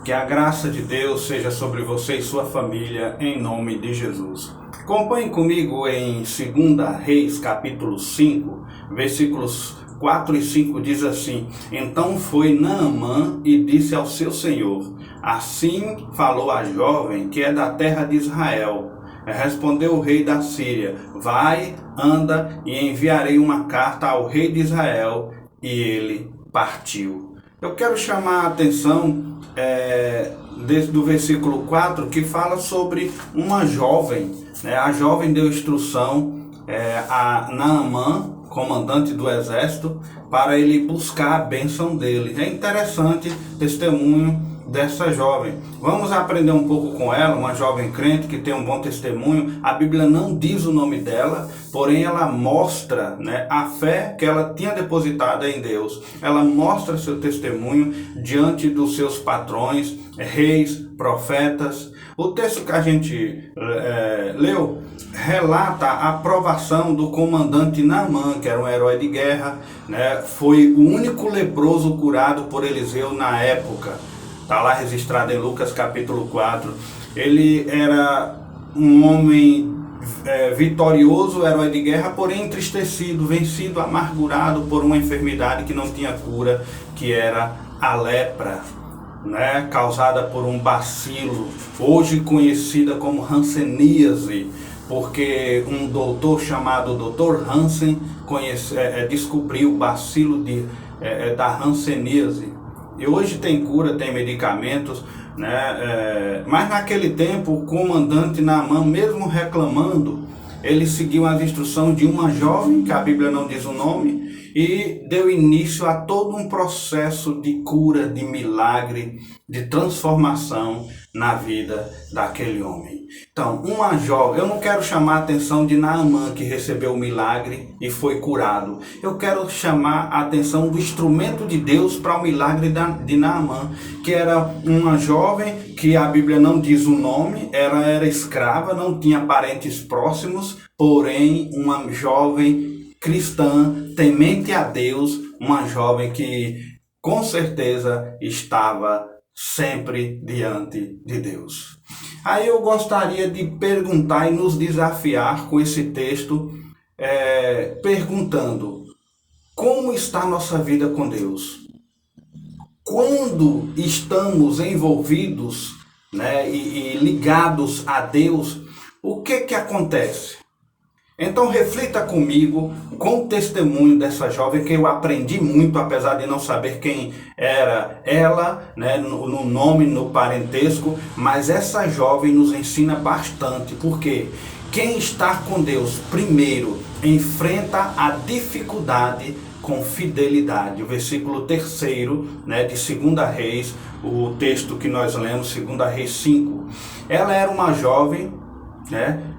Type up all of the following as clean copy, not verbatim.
Que a graça de Deus seja sobre você e sua família, em nome de Jesus. Acompanhe comigo em 2 Reis, capítulo 5, versículos 4 e 5, diz assim: Então foi Naamã e disse ao seu senhor: Assim falou a jovem que é da terra de Israel. Respondeu o rei da Síria: Vai, anda, e enviarei uma carta ao rei de Israel. E ele partiu. Eu quero chamar a atenção do versículo 4, que fala sobre uma jovem. A jovem deu instrução a Naamã, comandante do exército, para ele buscar a bênção dele. É interessante o testemunho dessa jovem. Vamos aprender um pouco com ela, uma jovem crente que tem um bom testemunho. A Bíblia não diz o nome dela, porém ela mostra a fé que ela tinha depositada em Deus. Ela mostra seu testemunho diante dos seus patrões, reis, profetas. O texto que a gente leu relata a aprovação do comandante Naamã, que era um herói de guerra, foi o único leproso curado por Eliseu na época. Está lá registrado em Lucas capítulo 4. Ele era um homem vitorioso, herói de guerra, porém entristecido, vencido, amargurado por uma enfermidade que não tinha cura, que era a lepra, causada por um bacilo, hoje conhecida como hanseníase, porque um doutor chamado Dr. Hansen descobriu o bacilo da hanseníase. E hoje tem cura, tem medicamentos, mas naquele tempo o comandante Naamã, mesmo reclamando, ele seguiu as instruções de uma jovem, que a Bíblia não diz o nome, e deu início a todo um processo de cura, de milagre, de transformação na vida daquele homem. Então, uma jovem, eu não quero chamar a atenção de Naamã, que recebeu o milagre e foi curado. Eu quero chamar a atenção do instrumento de Deus para o milagre de Naamã, que era uma jovem que a Bíblia não diz o nome, ela era escrava, não tinha parentes próximos, porém uma jovem cristã, temente a Deus, uma jovem que com certeza estava sempre diante de Deus. Aí eu gostaria de perguntar e nos desafiar com esse texto, perguntando: como está a nossa vida com Deus? Quando estamos envolvidos e ligados a Deus, o que acontece? Então reflita comigo com o testemunho dessa jovem, que eu aprendi muito, apesar de não saber quem era ela, no nome, no parentesco, mas essa jovem nos ensina bastante, porque quem está com Deus, primeiro, enfrenta a dificuldade com fidelidade. O versículo 3º, de 2 Reis, o texto que nós lemos, 2 Reis 5. Ela era uma jovem,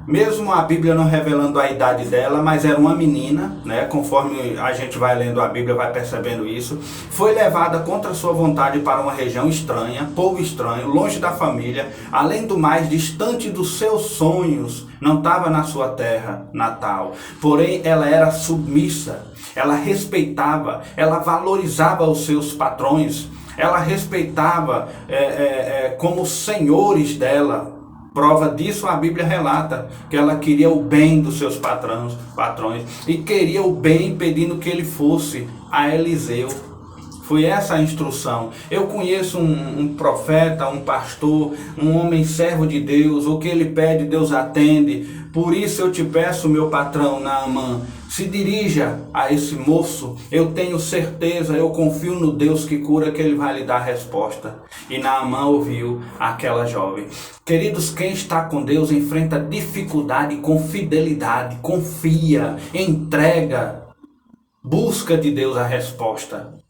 mesmo a Bíblia não revelando a idade dela, mas era uma menina, conforme a gente vai lendo a Bíblia, vai percebendo isso. Foi levada contra sua vontade para uma região estranha, povo estranho, longe da família, além do mais, distante dos seus sonhos, não estava na sua terra natal. Porém, ela era submissa, ela respeitava, ela valorizava os seus patrões, ela respeitava como senhores dela. Prova disso a Bíblia relata, que ela queria o bem dos seus patrões e queria o bem pedindo que ele fosse a Eliseu. Foi essa a instrução. Eu conheço um profeta, um pastor, um homem servo de Deus, o que ele pede, Deus atende. Por isso eu te peço, meu patrão Naamã, se dirija a esse moço. Eu tenho certeza, eu confio no Deus que cura, que ele vai lhe dar a resposta. E Naamã ouviu aquela jovem. Queridos, quem está com Deus enfrenta dificuldade com fidelidade, confia, entrega, busca de Deus a resposta.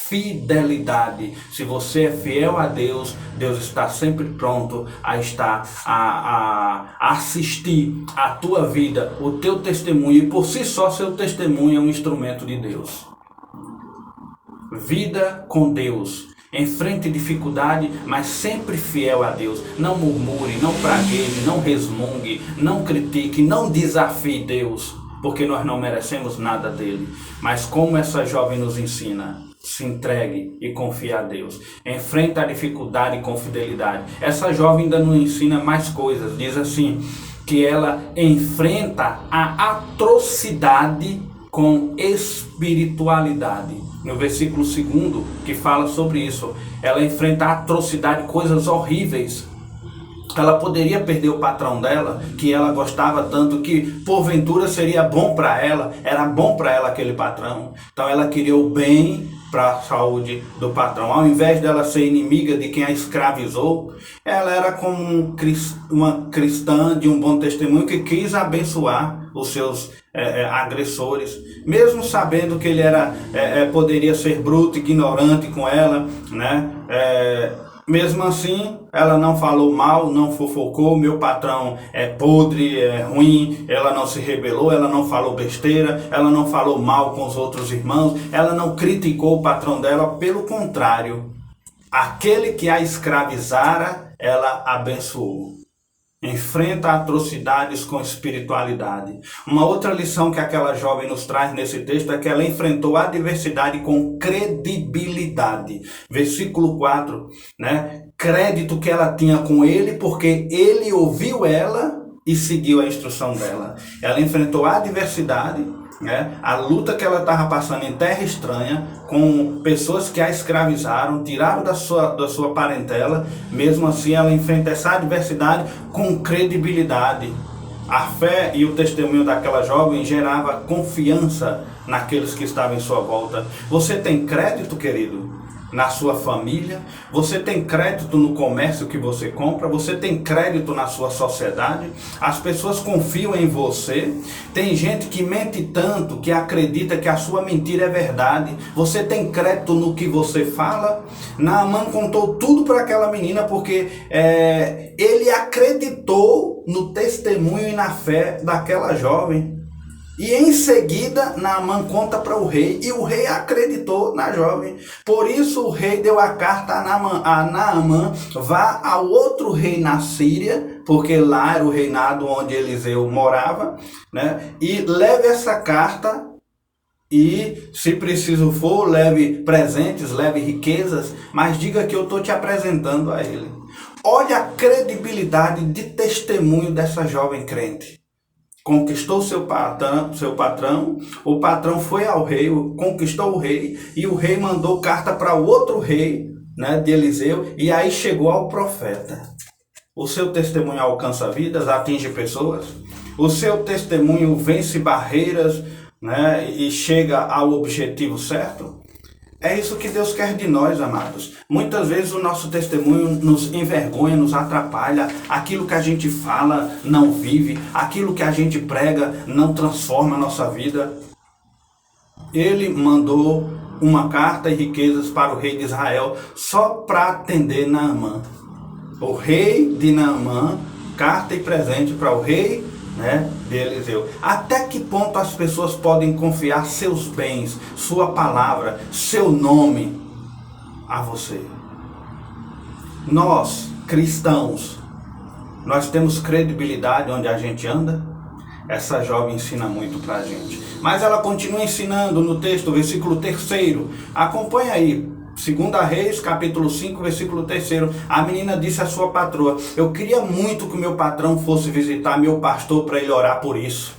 Fidelidade. Se você é fiel a Deus, Deus está sempre pronto a assistir a tua vida, o teu testemunho, e por si só seu testemunho é um instrumento de Deus. Vida com Deus. Enfrente dificuldade, mas sempre fiel a Deus. Não murmure, não pragueje, não resmungue, não critique, não desafie Deus, porque nós não merecemos nada dele. Mas como essa jovem nos ensina, se entregue e confie a Deus. Enfrenta a dificuldade com fidelidade. Essa jovem ainda nos ensina mais coisas. Diz assim, que ela enfrenta a atrocidade com espiritualidade. No versículo 2, que fala sobre isso, ela enfrenta a atrocidade, coisas horríveis. Ela poderia perder o patrão dela, que ela gostava tanto, que porventura seria bom para ela, era bom para ela aquele patrão. Então ela queria o bem para a saúde do patrão. Ao invés dela ser inimiga de quem a escravizou, ela era como uma cristã de um bom testemunho que quis abençoar os seus agressores, mesmo sabendo que ele poderia ser bruto, ignorante com ela, né? Mesmo assim, ela não falou mal, não fofocou, meu patrão é podre, é ruim, ela não se rebelou, ela não falou besteira, ela não falou mal com os outros irmãos, ela não criticou o patrão dela, pelo contrário, aquele que a escravizara, ela abençoou. Enfrenta atrocidades com espiritualidade. Uma outra lição que aquela jovem nos traz nesse texto é que ela enfrentou a adversidade com credibilidade. Versículo 4, né? Crédito que ela tinha com ele, porque ele ouviu ela e seguiu a instrução dela. Ela enfrentou a adversidade, né? A luta que ela estava passando em terra estranha, com pessoas que a escravizaram, tiraram da sua parentela. Mesmo assim, ela enfrenta essa adversidade com credibilidade. A fé e o testemunho daquela jovem gerava confiança naqueles que estavam em sua volta. Você tem crédito, querido, na sua família? Você tem crédito no comércio que você compra? Você tem crédito na sua sociedade? As pessoas confiam em você? Tem gente que mente tanto que acredita que a sua mentira é verdade. Você tem crédito no que você fala? Naamã contou tudo para aquela menina porque ele acreditou no testemunho e na fé daquela jovem. E em seguida, Naamã conta para o rei, e o rei acreditou na jovem. Por isso o rei deu a carta a Naamã, vá ao outro rei na Síria, porque lá era o reinado onde Eliseu morava, né? E leve essa carta e, se preciso for, leve presentes, leve riquezas, mas diga que eu estou te apresentando a ele. Olha a credibilidade de testemunho dessa jovem crente. Conquistou seu patrão, o patrão foi ao rei, conquistou o rei, e o rei mandou carta para o outro rei, né, de Eliseu, e aí chegou ao profeta. O seu testemunho alcança vidas, atinge pessoas, o seu testemunho vence barreiras, né, e chega ao objetivo certo. É isso que Deus quer de nós, amados. Muitas vezes o nosso testemunho nos envergonha, nos atrapalha. Aquilo que a gente fala não vive. Aquilo que a gente prega não transforma a nossa vida. Ele mandou uma carta e riquezas para o rei de Israel só para atender Naamã. O rei de Naamã, carta e presente para o rei, né, de Eliseu. Até que ponto as pessoas podem confiar seus bens, sua palavra, seu nome a você? Nós, cristãos, nós temos credibilidade onde a gente anda? Essa jovem ensina muito pra gente. Mas ela continua ensinando no texto, versículo 3. Acompanha aí. 2 Reis, capítulo 5, versículo 3. A menina disse à sua patroa: eu queria muito que o meu patrão fosse visitar meu pastor para ele orar por isso.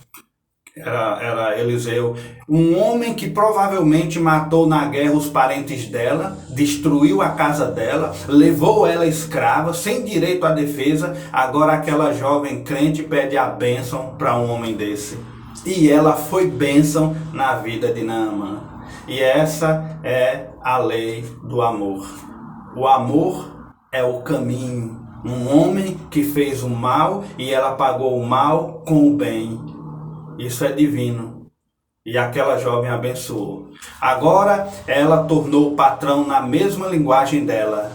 Era Eliseu, um homem que provavelmente matou na guerra os parentes dela, destruiu a casa dela, levou ela escrava, sem direito à defesa. Agora aquela jovem crente pede a bênção para um homem desse. E ela foi bênção na vida de Naamã. E essa é a lei do amor. O amor é o caminho. Um homem que fez o mal e ela pagou o mal com o bem. Isso é divino. E aquela jovem abençoou. Agora ela tornou o patrão na mesma linguagem dela.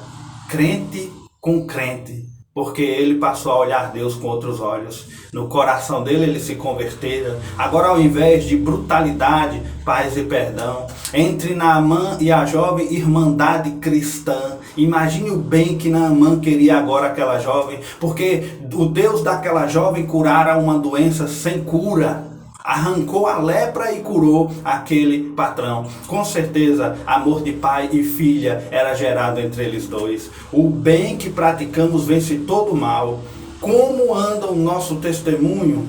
Crente com crente. Porque ele passou a olhar Deus com outros olhos. No coração dele ele se convertera. Agora, ao invés de brutalidade, paz e perdão. Entre Naamã e a jovem, irmandade cristã. Imagine o bem que Naamã queria agora aquela jovem. Porque o Deus daquela jovem curara uma doença sem cura. arrancou a lepra e curou aquele patrão. Com certeza, amor de pai e filha era gerado entre eles dois. O bem que praticamos vence todo o mal. Como anda o nosso testemunho?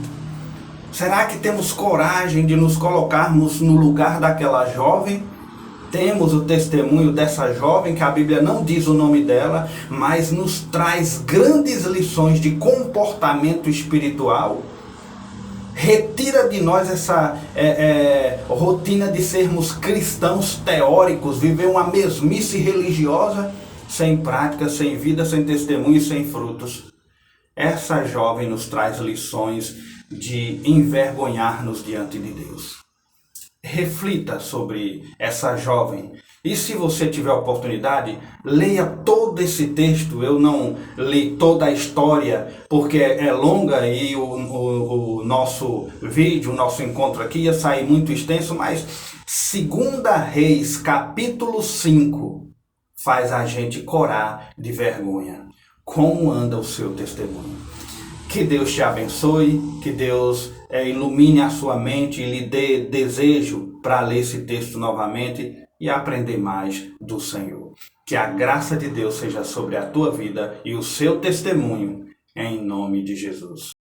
Será que temos coragem de nos colocarmos no lugar daquela jovem? Temos o testemunho dessa jovem, que a Bíblia não diz o nome dela, mas nos traz grandes lições de comportamento espiritual. Retira de nós essa rotina de sermos cristãos teóricos, viver uma mesmice religiosa, sem prática, sem vida, sem testemunho e sem frutos. Essa jovem nos traz lições de envergonhar-nos diante de Deus. Reflita sobre essa jovem. E se você tiver oportunidade, leia todo esse texto. Eu não li toda a história porque é longa e o nosso vídeo, o nosso encontro aqui ia sair muito extenso, mas 2 Reis, capítulo 5, faz a gente corar de vergonha. Como anda o seu testemunho? Que Deus te abençoe, que Deus ilumine a sua mente e lhe dê desejo para ler esse texto novamente e aprender mais do Senhor. Que a graça de Deus seja sobre a tua vida e o seu testemunho, em nome de Jesus.